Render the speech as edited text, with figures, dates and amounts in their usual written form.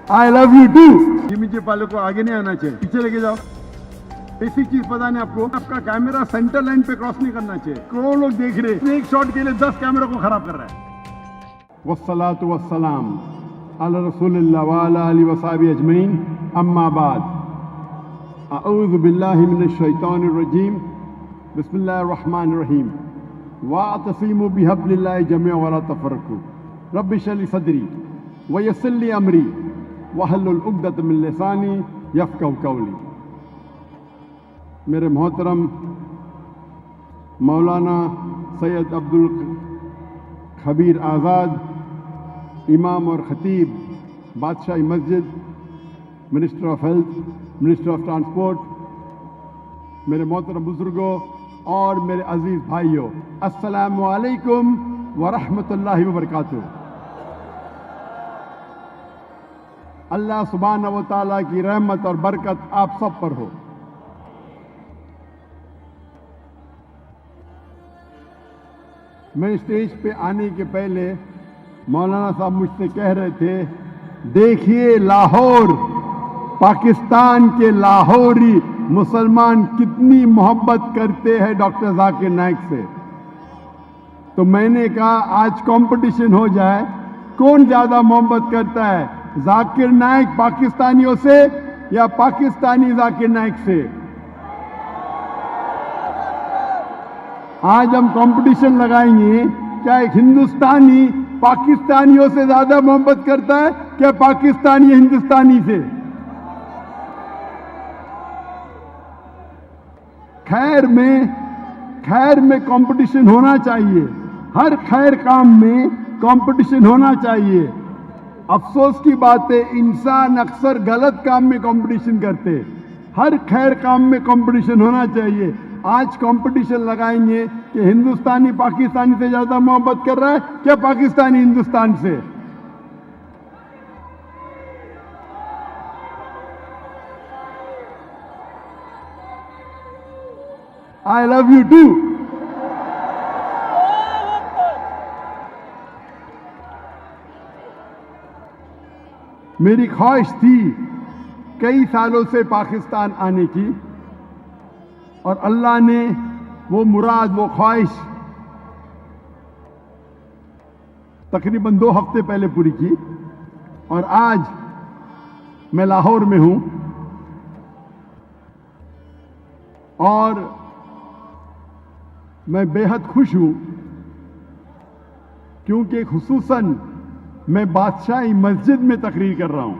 I love you to. नीचे वाले को आगे नहीं आना चाहिए, पीछे लेके जाओ। बेसिक चीज पता नहीं आपको, आपका कैमरा सेंटर लाइन पे क्रॉस नहीं करना चाहिए। करोड़ों लोग देख रहे हैं, एक शॉट के लिए 10 कैमरा को खराब कर रहा है। वस्सलातु वस्सलाम अला रसूलिल्लाह व अला आलिहि व सहाबिहि अजमईन, अम्मा बाद। अऊज़ु बिल्लाहि मिनश शैतानिर रजीम, बिस्मिल्लाहिर रहमानिर रहीम। वातसिमू बिहब्लिल्लाहि जमीअन वला तफरकू। रब्बि इश्रह ली सदरी व यस्सिर ली अमरी वहल्लुल उक़दतम मिन लिसानी यफ़क़हू क़ौली। मेरे मोहतरम मौलाना सैयद अब्दुल खबीर आज़ाद, इमाम और ख़तीब बादशाही मस्जिद, minister of health, minister of transport, मेरे मोहतरम बुज़ुर्गों और मेरे अज़ीज़ भाइयों, अस्सलामु अलैकुम व रहमतुल्लाहि व बरकातुहू। अल्लाह सुब्हानहू व तआला की रहमत और बरकत आप सब पर हो। मैं स्टेज पे आने के पहले मौलाना साहब मुझसे कह रहे थे, देखिए लाहौर, पाकिस्तान के लाहौरी मुसलमान कितनी मोहब्बत करते हैं डॉक्टर जाकिर नाइक से। तो मैंने कहा आज कंपटीशन हो जाए, कौन ज्यादा मोहब्बत करता है, जाकिर नाइक पाकिस्तानियों से या पाकिस्तानी जाकिर नाइक से। आज हम कंपटीशन लगाएंगे, क्या एक हिंदुस्तानी पाकिस्तानियों से ज्यादा मोहब्बत करता है, क्या पाकिस्तानी हिंदुस्तानी से। खैर में कंपटीशन होना चाहिए, हर खैर काम में कंपटीशन होना चाहिए। अफसोस की बात है, इंसान अक्सर गलत काम में कंपटीशन करते। हर खैर काम में कंपटीशन होना चाहिए। आज कंपटीशन लगाएंगे कि हिंदुस्तानी पाकिस्तानी से ज्यादा मोहब्बत कर रहा है, क्या पाकिस्तानी हिंदुस्तान से। I love you too. मेरी ख्वाहिश थी कई सालों से पाकिस्तान आने की, और अल्लाह ने वो मुराद, वो ख्वाहिश तकरीबन 2 हफ्ते पहले पूरी की। और आज मैं लाहौर में हूं और मैं बेहद खुश हूं, क्योंकि खुसूसन मैं बादशाही मस्जिद में तकरीर कर रहा हूं।